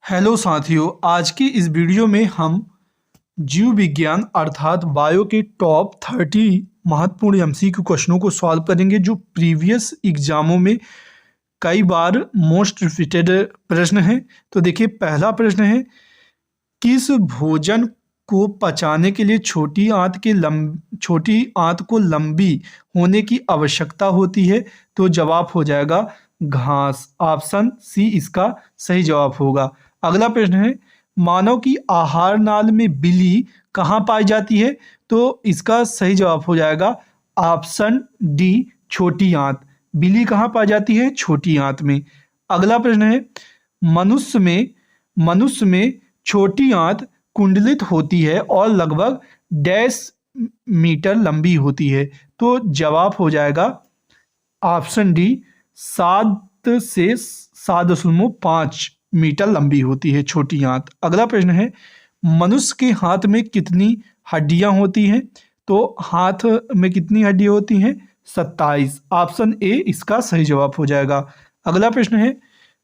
Hello साथियों, आज की इस वीडियो में हम जीव विज्ञान अर्थात बायो के टॉप 30 महत्वपूर्ण एमसीक्यू क्वेश्चनों को सॉल्व करेंगे जो प्रीवियस एग्जामों में कई बार मोस्ट रिपीटेड प्रश्न है। तो देखिए, पहला प्रश्न है, किस भोजन को पचाने के लिए छोटी आंत को लंबी होने की आवश्यकता होती है? तो जवाब हो जाएगा घास। ऑप्शन सी इसका सही जवाब होगा। अगला प्रश्न है, मानव की आहार नाल में बिल्ली कहाँ पाई जाती है? तो इसका सही जवाब हो जाएगा ऑप्शन डी, छोटी आंत। बिल्ली कहाँ पाई जाती है? छोटी आंत में। अगला प्रश्न है, मनुष्य में छोटी आंत कुंडलित होती है और लगभग डैश मीटर लंबी होती है। तो जवाब हो जाएगा ऑप्शन डी, 7 से 7.5 मीटर लंबी होती है छोटी आंत। अगला प्रश्न है, मनुष्य के हाथ में कितनी हड्डियां होती हैं? तो हाथ में कितनी हड्डियां होती हैं? 27। ऑप्शन ए इसका सही जवाब हो जाएगा। अगला प्रश्न है,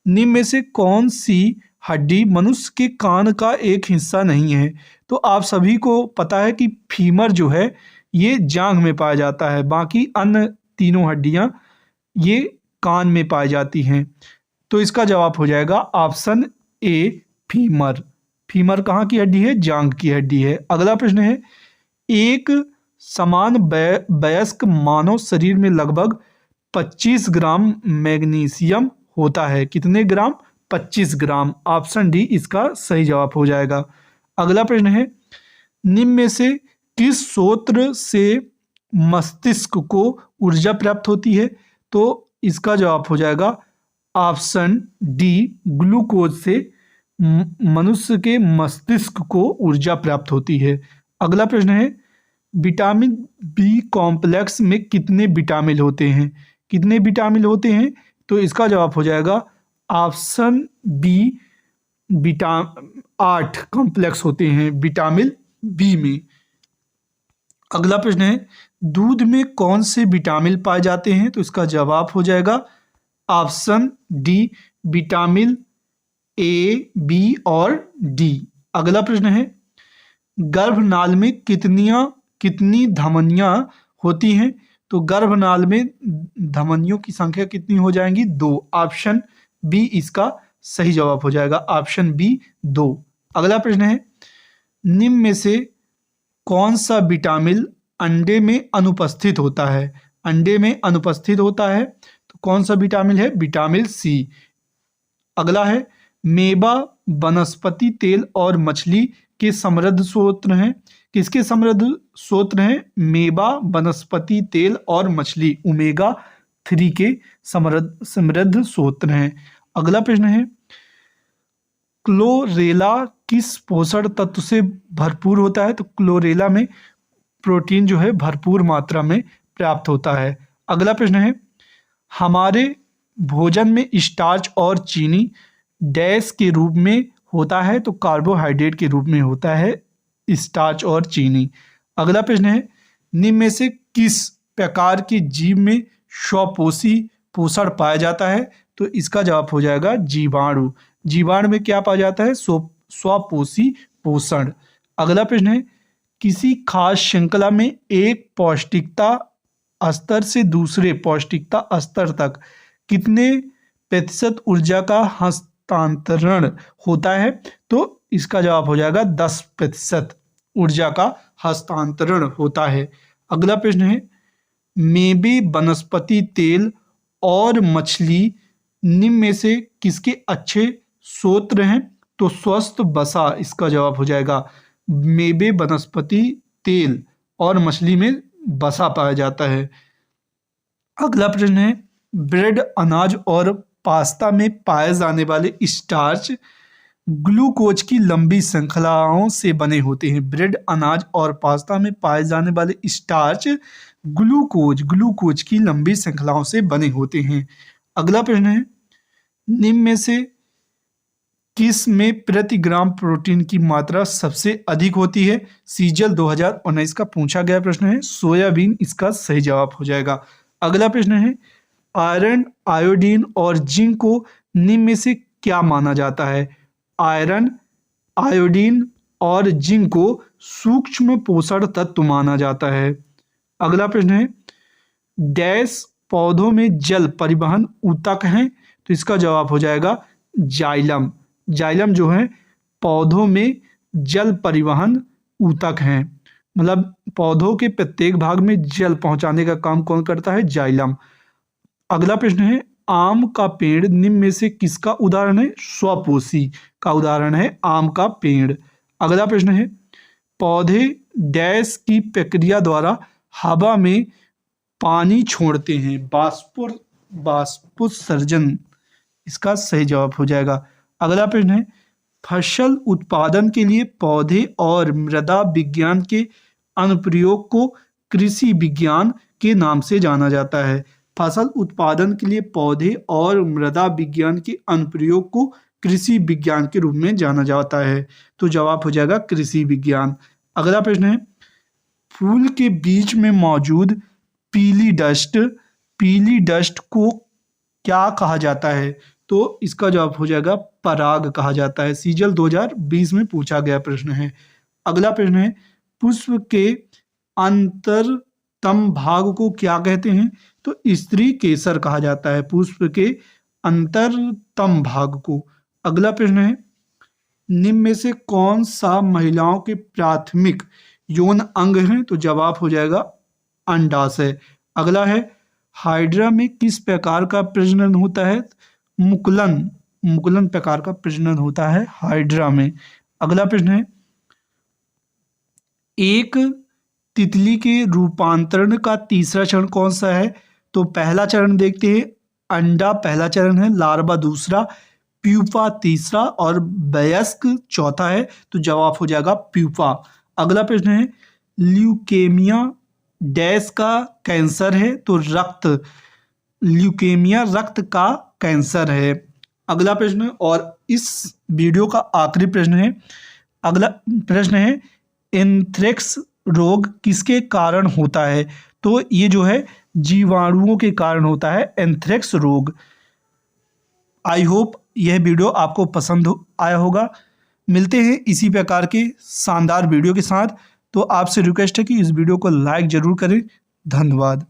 निम्न में से कौन सी हड्डी मनुष्य के कान का एक हिस्सा नहीं है? तो आप सभी को पता है कि फीमर जो है ये जांघ में पाया जाता है, बाकी अन्य तीनों हड्डियां ये कान में पाई जाती हैं। तो इसका जवाब हो जाएगा ऑप्शन ए, फीमर। फीमर कहाँ की हड्डी है? जांघ की हड्डी है। अगला प्रश्न है, एक समान वयस्क मानव शरीर में लगभग 25 ग्राम मैग्नीशियम होता है। कितने ग्राम? 25 ग्राम। ऑप्शन डी इसका सही जवाब हो जाएगा। अगला प्रश्न है, निम्न में से किस स्रोत से मस्तिष्क को ऊर्जा प्राप्त होती है? तो इसका जवाब हो जाएगा ऑप्शन डी, ग्लूकोज से मनुष्य के मस्तिष्क को ऊर्जा प्राप्त होती है। अगला प्रश्न है, विटामिन बी कॉम्प्लेक्स में कितने विटामिन होते हैं? कितने विटामिन होते हैं? तो इसका जवाब हो जाएगा ऑप्शन बी, 8 कॉम्प्लेक्स होते हैं विटामिन बी में। अगला प्रश्न है, दूध में कौन से विटामिन पाए जाते हैं? तो इसका जवाब हो जाएगा option D, vitamin A, B और डी। अगला प्रश्न है, गर्भनाल में कितनी धमनियां होती हैं? तो गर्भनाल में धमनियों की संख्या कितनी हो जाएंगी? 2। ऑप्शन बी इसका सही जवाब हो जाएगा। Option B 2। अगला प्रश्न है, निम्न में से कौन सा विटामिन अंडे में अनुपस्थित होता है? अंडे में अनुपस्थित होता है तो कौन सा विटामिन है? Vitamin C. अगला है, मेवा वनस्पति तेल और मछली के समृद्ध स्रोत हैं। किसके समृद्ध स्रोत हैं? मेवा वनस्पति तेल और मछली ओमेगा 3 के समृद्ध स्रोत हैं। अगला प्रश्न है, क्लोरेला किस पोषण तत्व से भरपूर होता है? तो क्लोरेला में प्रोटीन जो है भरपूर मात्रा में प्राप्त होता है। अगला प्रश्न है, हमारे भोजन में स्टार्च और चीनी डैश के रूप में होता है? तो कार्बोहाइड्रेट के रूप में होता है स्टार्च और चीनी। अगला प्रश्न है, निम्न में से किस प्रकार के जीव में स्वपोषी पोषण पाया जाता है? तो इसका जवाब हो जाएगा जीवाणु। जीवाणु में क्या पाया जाता है? स्वपोषी पोषण। अगला प्रश्न है, किसी खास श्रृंखला में एक पौष्टिकता स्तर से दूसरे पौष्टिकता स्तर तक कितने प्रतिशत ऊर्जा का हस्तांतरण होता है? तो इसका जवाब हो जाएगा 10% ऊर्जा का हस्तांतरण होता है। अगला प्रश्न है, मेवे वनस्पति तेल और मछली निम्न में से किसके अच्छे स्रोत हैं? तो स्वस्थ वसा इसका जवाब हो जाएगा। मेवे वनस्पति तेल और मछली में वसा पाया जाता है। अगला प्रश्न है, ब्रेड, अनाज और पास्ता में पाए जाने वाले स्टार्च ग्लूकोज की लंबी श्रृंखलाओं से बने होते हैं। ब्रेड, अनाज और पास्ता में पाए जाने वाले स्टार्च ग्लूकोज की लंबी श्रृंखलाओं से बने होते हैं। अगला प्रश्न है, निम्न में से किस में प्रति ग्राम प्रोटीन की मात्रा सबसे अधिक होती है? सीजल 2019 का पूछा गया प्रश्न है। सोयाबीन इसका सही जवाब हो जाएगा। अगला प्रश्न है, आयरन, आयोडीन और जिंक को निम्न में से क्या माना जाता है? आयरन, आयोडीन और जिंक को सूक्ष्म पोषण तत्व माना जाता है। अगला प्रश्न है, डैश पौधों में जल परिवहन ऊतक हैं, तो इसका जवाब हो जाएगा जाइलम। जाइलम जो है पौधों में जल परिवहन ऊतक हैं, मतलब पौधों के प्रत्येक भाग में जल पहुंचाने का काम कौन करता है? जाइलम। अगला प्रश्न है, आम का पेड़ निम्न में से किसका उदाहरण है? स्वपोषी का उदाहरण है आम का पेड़। अगला प्रश्न है, पौधे डैश की प्रक्रिया द्वारा हवा में पानी छोड़ते हैं? बाष्पोत्सर्जन इसका सही जवाब हो जाएगा। अगला प्रश्न है, फसल उत्पादन के लिए पौधे और मृदा विज्ञान के अनुप्रयोग को कृषि विज्ञान के नाम से जाना जाता है। फसल उत्पादन के लिए पौधे और मृदा विज्ञान के अनुप्रयोग को कृषि विज्ञान के रूप में जाना जाता है, तो जवाब हो जाएगा कृषि विज्ञान। अगला प्रश्न है, फूल के बीच में मौजूद पीली डस्ट को क्या कहा जाता है? तो इसका जवाब हो जाएगा पराग कहा जाता है। सीजल 2020 में पूछा गया प्रश्न है। अगला प्रश्न है, पुष्प के अंतरतम भाग को क्या कहते हैं? तो स्त्री केसर कहा जाता है पुष्प के अंतरतम भाग को। अगला प्रश्न है, निम्न में से कौन सा महिलाओं के प्राथमिक यौन अंग है? तो जवाब हो जाएगा अंडाशय। अगला है, हाइड्रा में किस प्रकार का प्रजनन होता है? मुकुलन प्रकार का प्रजनन होता है हाइड्रा में। अगला प्रश्न है, एक तितली के रूपांतरण का तीसरा चरण कौन सा है? तो पहला चरण देखते हैं, अंडा पहला चरण है, लार्वा दूसरा, प्यूपा तीसरा और वयस्क चौथा है, तो जवाब हो जाएगा प्यूपा। अगला प्रश्न है, ल्यूकेमिया डैश का कैंसर है? तो ल्यूकेमिया रक्त का कैंसर है। अगला प्रश्न और इस वीडियो का आखिरी प्रश्न है। अगला प्रश्न है, एंथ्रेक्स रोग किसके कारण होता है? तो ये जो है जीवाणुओं के कारण होता है एंथ्रेक्स रोग। आई होप यह वीडियो आपको पसंद आया होगा। मिलते हैं इसी प्रकार के शानदार वीडियो के साथ। तो आपसे रिक्वेस्ट है कि इस वीडियो को लाइक ज़रूर करें। धन्यवाद।